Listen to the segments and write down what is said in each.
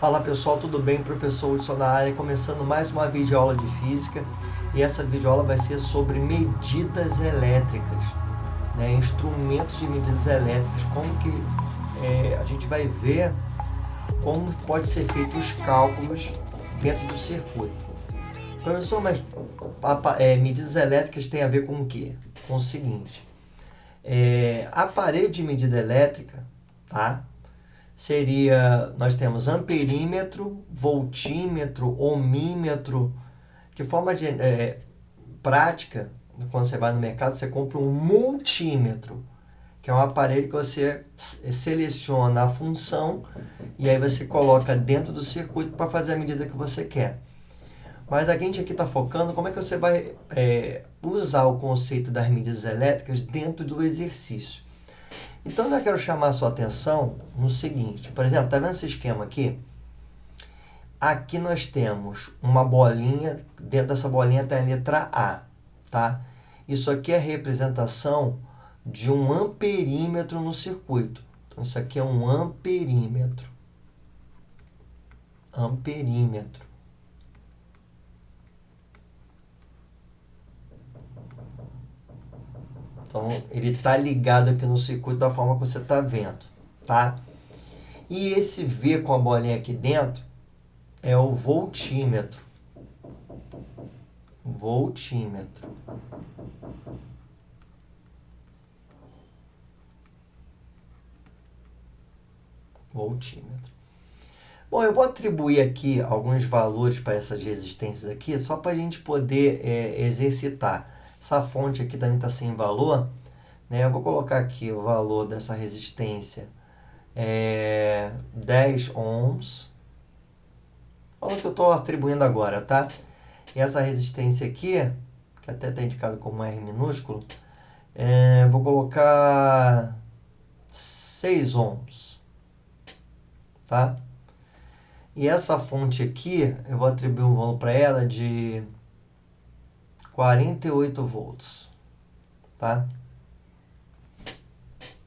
Fala pessoal, tudo bem? Professor Wilson na área, começando mais uma videoaula de física, e essa videoaula vai ser sobre medidas elétricas, né? Instrumentos de medidas elétricas, como que a gente vai ver como pode ser feito os cálculos dentro do circuito. Professor, mas medidas elétricas tem a ver com o quê? Com o seguinte, aparelho de medida elétrica, tá? Nós temos amperímetro, voltímetro, ohmímetro. De forma prática, quando você vai no mercado, você compra um multímetro, que é um aparelho que você seleciona a função e aí você coloca dentro do circuito para fazer a medida que você quer. Mas a gente aqui está focando como é que você vai usar o conceito das medidas elétricas dentro do exercício. Então, eu quero chamar a sua atenção no seguinte. Por exemplo, está vendo esse esquema aqui? Aqui nós temos uma bolinha, dentro dessa bolinha tem a letra A, tá? Isso aqui é a representação de um amperímetro no circuito. Então, isso aqui é um amperímetro. Amperímetro. Então, ele está ligado aqui no circuito da forma que você está vendo, tá? E esse V com a bolinha aqui dentro é o voltímetro. Voltímetro. Voltímetro. Bom, eu vou atribuir aqui alguns valores para essas resistências aqui, só para a gente poder exercitar. Essa fonte aqui também está sem valor, né? Eu vou colocar aqui o valor dessa resistência, 10 ohms. Olha o que eu estou atribuindo agora, tá? E essa resistência aqui, que até está indicado como R minúsculo, vou colocar 6 ohms, tá? E essa fonte aqui, eu vou atribuir um valor para ela de 48 volts, tá?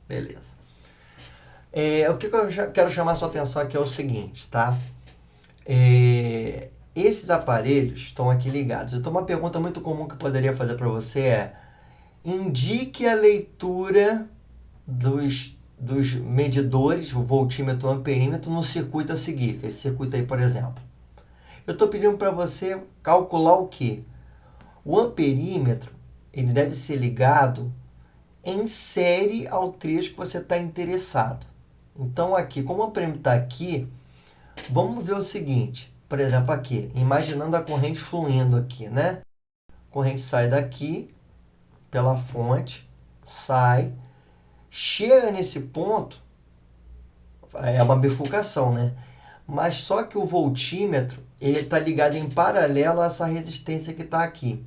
Beleza. O que eu quero chamar a sua atenção aqui é o seguinte, tá? Esses aparelhos estão aqui ligados. Então, uma pergunta muito comum que eu poderia fazer para você é: indique a leitura dos medidores, o voltímetro, o amperímetro, no circuito a seguir. Esse circuito aí, por exemplo. Eu estou pedindo para você calcular o quê? O amperímetro, ele deve ser ligado em série ao trecho que você está interessado. Então, aqui, como o amperímetro está aqui, vamos ver o seguinte. Por exemplo, aqui, imaginando a corrente fluindo aqui, né? A corrente sai daqui, pela fonte, sai, chega nesse ponto, é uma bifurcação, né? Mas só que o voltímetro, ele está ligado em paralelo a essa resistência que está aqui.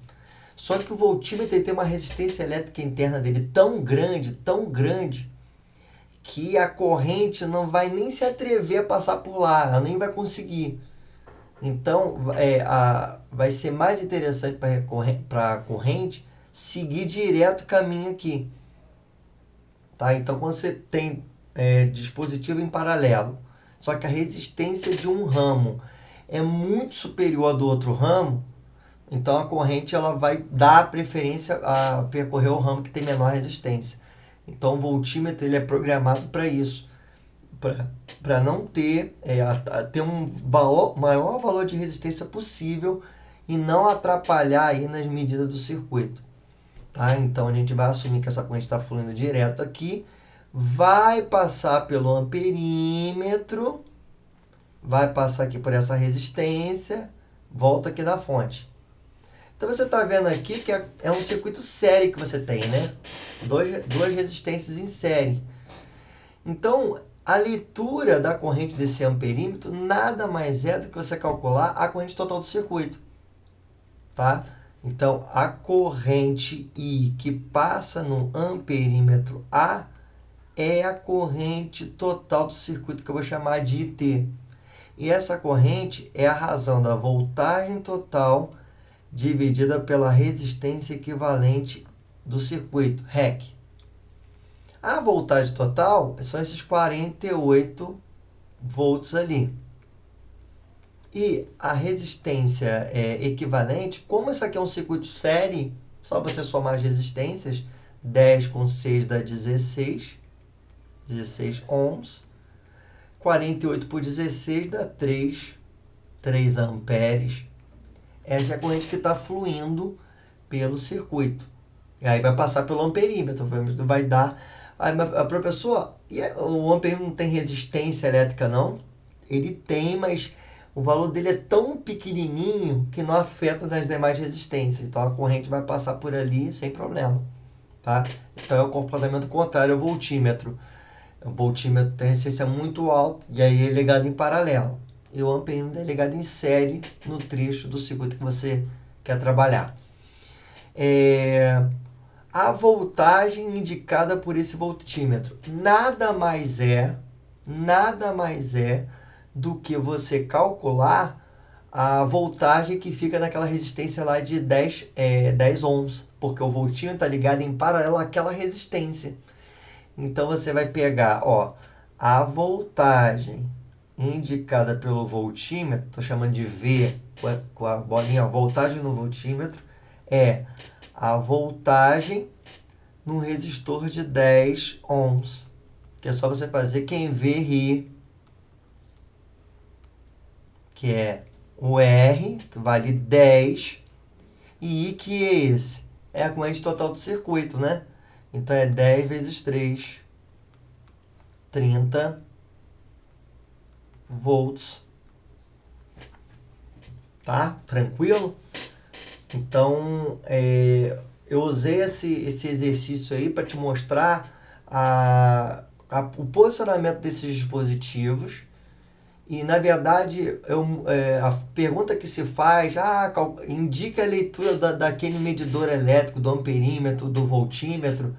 Só que o voltímetro ele tem uma resistência elétrica interna dele tão grande, que a corrente não vai nem se atrever a passar por lá, ela nem vai conseguir. Então, vai ser mais interessante para a corrente seguir direto o caminho aqui. Tá? Então, quando você tem dispositivo em paralelo, só que a resistência de um ramo é muito superior à do outro ramo, então a corrente ela vai dar preferência a percorrer o ramo que tem menor resistência. Então, o voltímetro ele é programado para isso, para não ter, ter um maior valor de resistência possível e não atrapalhar aí nas medidas do circuito. Tá? Então, a gente vai assumir que essa corrente está fluindo direto aqui, vai passar pelo amperímetro, vai passar aqui por essa resistência, volta aqui da fonte. Então, você está vendo aqui que é um circuito série que você tem, né? Duas resistências em série. Então, a leitura da corrente desse amperímetro nada mais é do que você calcular a corrente total do circuito. Tá? Então, a corrente I que passa no amperímetro A é a corrente total do circuito, que eu vou chamar de IT. E essa corrente é a razão da voltagem total dividida pela resistência equivalente do circuito, REC. A voltagem total são esses 48 volts ali. E a resistência equivalente, como isso aqui é um circuito série, só você somar as resistências, 10 com 6 dá 16 ohms, 48 por 16 dá 3 amperes. Essa é a corrente que está fluindo pelo circuito. E aí vai passar pelo amperímetro, vai dar... Aí, a professor, o amperímetro não tem resistência elétrica não? Ele tem, mas o valor dele é tão pequenininho que não afeta nas demais resistências. Então a corrente vai passar por ali sem problema. Tá? Então é o comportamento contrário ao voltímetro. O voltímetro tem resistência muito alta e aí é ligado em paralelo. E o amperímetro é ligado em série no trecho do circuito que você quer trabalhar. A voltagem indicada por esse voltímetro nada mais é do que você calcular a voltagem que fica naquela resistência lá de 10 ohms, porque o voltímetro está ligado em paralelo àquela resistência. Então você vai pegar, a voltagem indicada pelo voltímetro, estou chamando de V com a bolinha, voltagem no voltímetro, é a voltagem num resistor de 10 ohms. Que é só você fazer quem vê ri, que é o R, que vale 10, e I, que é esse? É a corrente total do circuito, né? Então é 10 vezes 3, 30 volts. Tá? Tranquilo? Então, eu usei esse exercício aí para te mostrar o posicionamento desses dispositivos. E, na verdade, a pergunta que se faz, indica a leitura daquele medidor elétrico, do amperímetro, do voltímetro,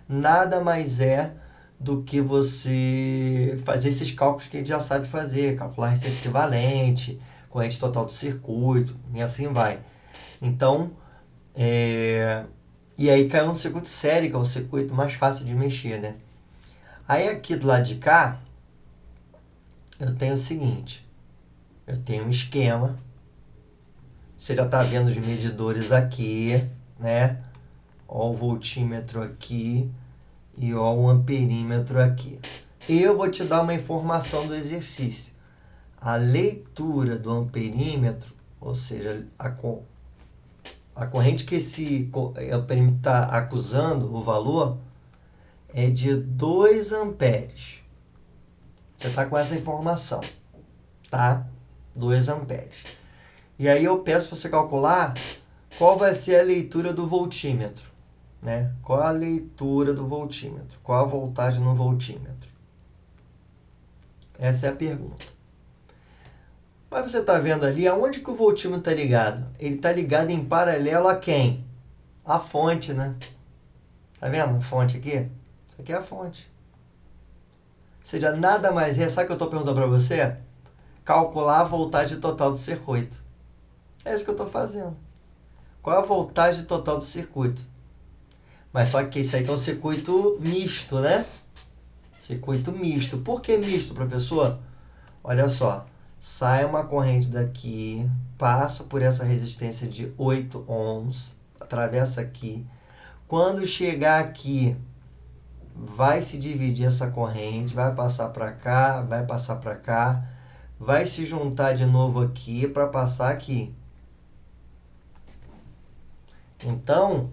nada mais é do que você fazer esses cálculos que a gente já sabe fazer, calcular a resistência equivalente, corrente total do circuito, e assim vai. Então, e aí caiu no circuito série, que é o circuito mais fácil de mexer, né? Aí aqui do lado de cá, eu tenho o seguinte, eu tenho um esquema, você já está vendo os medidores aqui, né? Ó o voltímetro aqui e ó o amperímetro aqui. Eu vou te dar uma informação do exercício. A leitura do amperímetro, ou seja, a corrente que esse amperímetro está acusando, o valor, é de 2 amperes. Você está com essa informação, tá? 2 amperes. E aí eu peço para você calcular qual vai ser a leitura do voltímetro, né? Qual a leitura do voltímetro? Qual a voltagem no voltímetro? Essa é a pergunta. Mas você está vendo ali, aonde que o voltímetro está ligado? Ele está ligado em paralelo a quem? A fonte, né? Tá vendo a fonte aqui? Isso aqui é a fonte. Ou seja, nada mais é, sabe o que eu estou perguntando para você? Calcular a voltagem total do circuito. É isso que eu estou fazendo. Qual é a voltagem total do circuito? Mas só que isso aí que é um circuito misto, né? Circuito misto. Por que misto, professor? Olha só. Sai uma corrente daqui, passa por essa resistência de 8 ohms, atravessa aqui. Quando chegar aqui, vai se dividir essa corrente, vai passar para cá, vai passar para cá, vai se juntar de novo aqui para passar aqui. Então,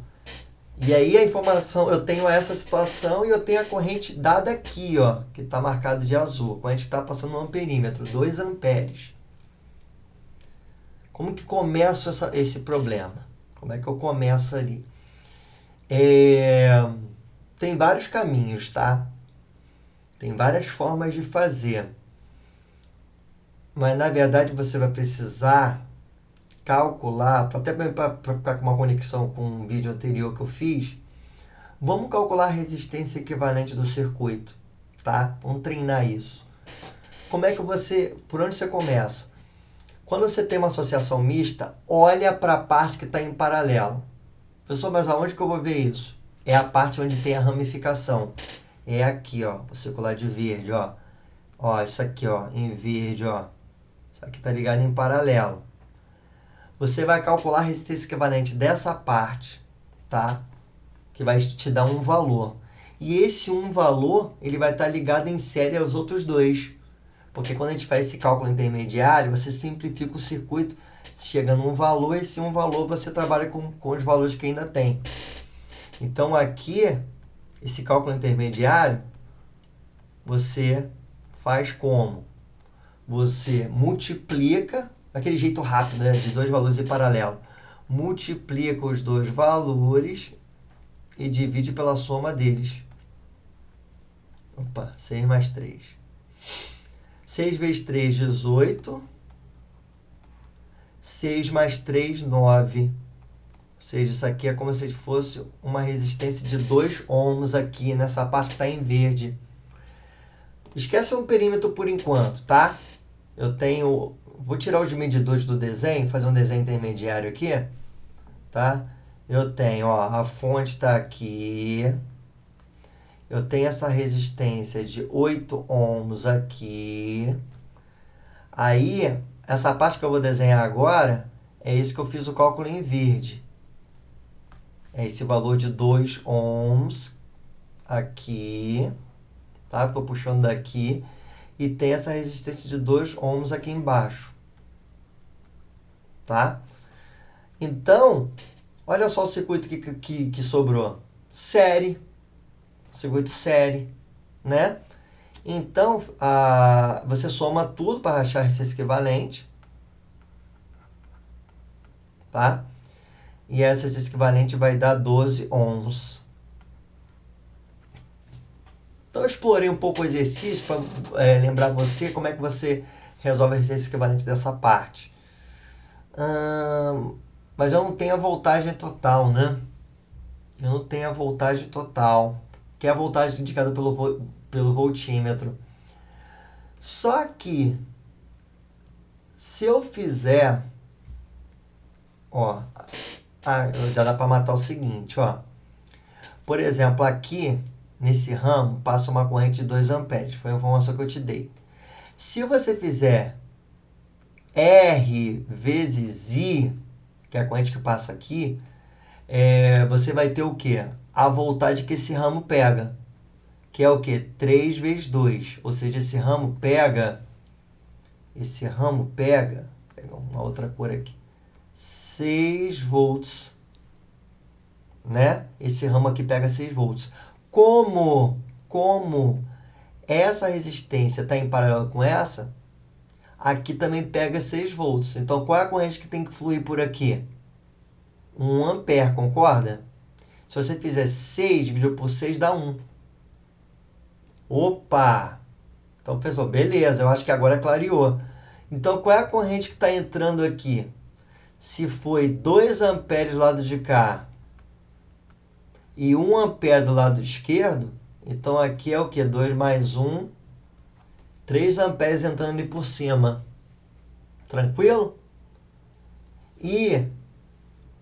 e aí a informação, eu tenho essa situação e eu tenho a corrente dada aqui, ó, que está marcado de azul. A corrente está passando no amperímetro, 2 amperes. Como que começa esse problema? Como é que eu começo ali? Tem vários caminhos, tá? Tem várias formas de fazer. Mas, na verdade, você vai precisar calcular, até para ficar com uma conexão com um vídeo anterior que eu fiz, vamos calcular a resistência equivalente do circuito, tá? Vamos treinar isso. Como é que por onde você começa? Quando você tem uma associação mista, olha para a parte que está em paralelo. Professor, mas aonde que eu vou ver isso? É a parte onde tem a ramificação. É aqui, ó, vou circular de verde, ó. Ó, isso aqui, ó, em verde, ó. Isso aqui está ligado em paralelo. Você vai calcular a resistência equivalente dessa parte, tá? Que vai te dar um valor. E esse valor, ele vai estar ligado em série aos outros dois. Porque quando a gente faz esse cálculo intermediário, você simplifica o circuito, chega num valor, e esse valor você trabalha com os valores que ainda tem. Então aqui, esse cálculo intermediário, você faz como? Você multiplica, daquele jeito rápido, né, de dois valores em paralelo. Multiplica os dois valores e divide pela soma deles. Opa, 6 mais 3. 6 vezes 3, 18. 6 mais 3, 9. Ou seja, isso aqui é como se fosse uma resistência de 2 ohms aqui, nessa parte que está em verde. Esquece um perímetro por enquanto, tá? Eu tenho... Vou tirar os medidores do desenho, fazer um desenho intermediário aqui, tá? Eu tenho, ó, a fonte está aqui. Eu tenho essa resistência de 8 ohms aqui. Aí, essa parte que eu vou desenhar agora, é isso que eu fiz o cálculo em verde. É esse valor de 2 ohms aqui, tá? Estou puxando daqui. E tem essa resistência de 2 ohms aqui embaixo, tá? Então, olha só o circuito que sobrou. Série. Circuito série, né? Então, você soma tudo para achar a resistência equivalente, tá? E essa resistência equivalente vai dar 12 ohms. Então, eu explorei um pouco o exercício para lembrar você como é que você resolve a resistência equivalente dessa parte. Mas eu não tenho a voltagem total, né? Eu não tenho a voltagem total, que é a voltagem indicada pelo voltímetro. Só que, se eu fizer, ó, já dá para matar o seguinte, ó. Por exemplo, aqui, nesse ramo, passa uma corrente de 2 amperes. Foi a informação que eu te dei. Se você fizer R vezes I, que é a corrente que passa aqui, você vai ter o quê? A voltagem que esse ramo pega. Que é o quê? 3 vezes 2. Ou seja, esse ramo pega... Vou pegar uma outra cor aqui. 6 volts. Né? Esse ramo aqui pega 6 volts. Como essa resistência está em paralelo com essa, aqui também pega 6 volts. Então, qual é a corrente que tem que fluir por aqui? 1 ampere, concorda? Se você fizer 6 dividido por 6, dá 1. Opa! Então, pessoal, beleza, eu acho que agora clareou. Então, qual é a corrente que está entrando aqui? Se foi 2 amperes do lado de cá e 1 ampere do lado esquerdo, então aqui é o quê? 2 mais 1, 3 amperes entrando ali por cima. Tranquilo? E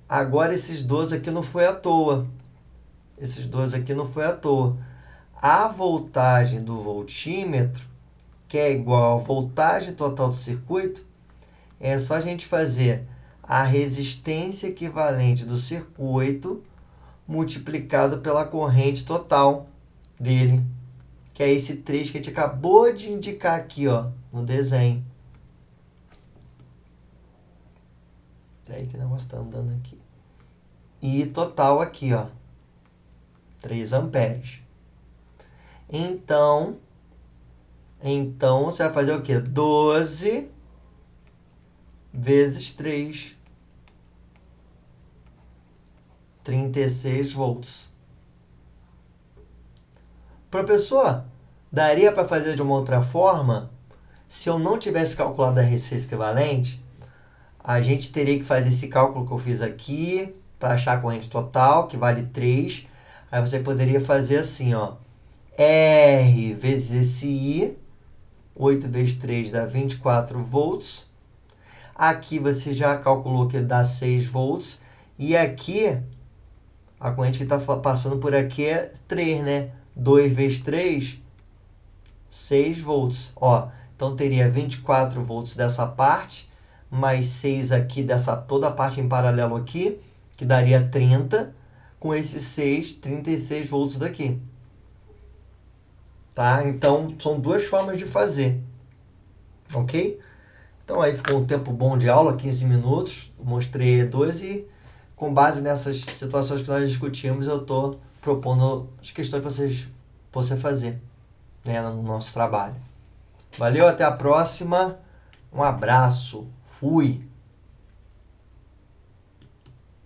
agora esses 12 aqui não foi à toa. Esses 12 aqui não foi à toa. A voltagem do voltímetro, que é igual à voltagem total do circuito, é só a gente fazer a resistência equivalente do circuito multiplicado pela corrente total dele, que é esse 3 que a gente acabou de indicar aqui, ó, no desenho. Peraí que o negócio está andando aqui. E total aqui, ó, 3 amperes. Então, você vai fazer o quê? 12 vezes 3. 36 volts. Professor, daria para fazer de uma outra forma? Se eu não tivesse calculado a resistência equivalente, a gente teria que fazer esse cálculo que eu fiz aqui para achar a corrente total, que vale 3. Aí você poderia fazer assim, ó. R vezes esse I, 8 vezes 3 dá 24 volts. Aqui você já calculou que dá 6 volts. E aqui, a corrente que está passando por aqui é 3, né? 2 vezes 3, 6 volts. Ó, Então teria 24 volts dessa parte, mais 6 aqui dessa toda a parte em paralelo aqui, que daria 30, com esses 6, 36 volts daqui. Tá? Então são duas formas de fazer. Ok? Então aí ficou um tempo bom de aula, 15 minutos, mostrei dois e com base nessas situações que nós discutimos, eu estou propondo as questões para você fazer, né, no nosso trabalho. Valeu, até a próxima, um abraço, fui!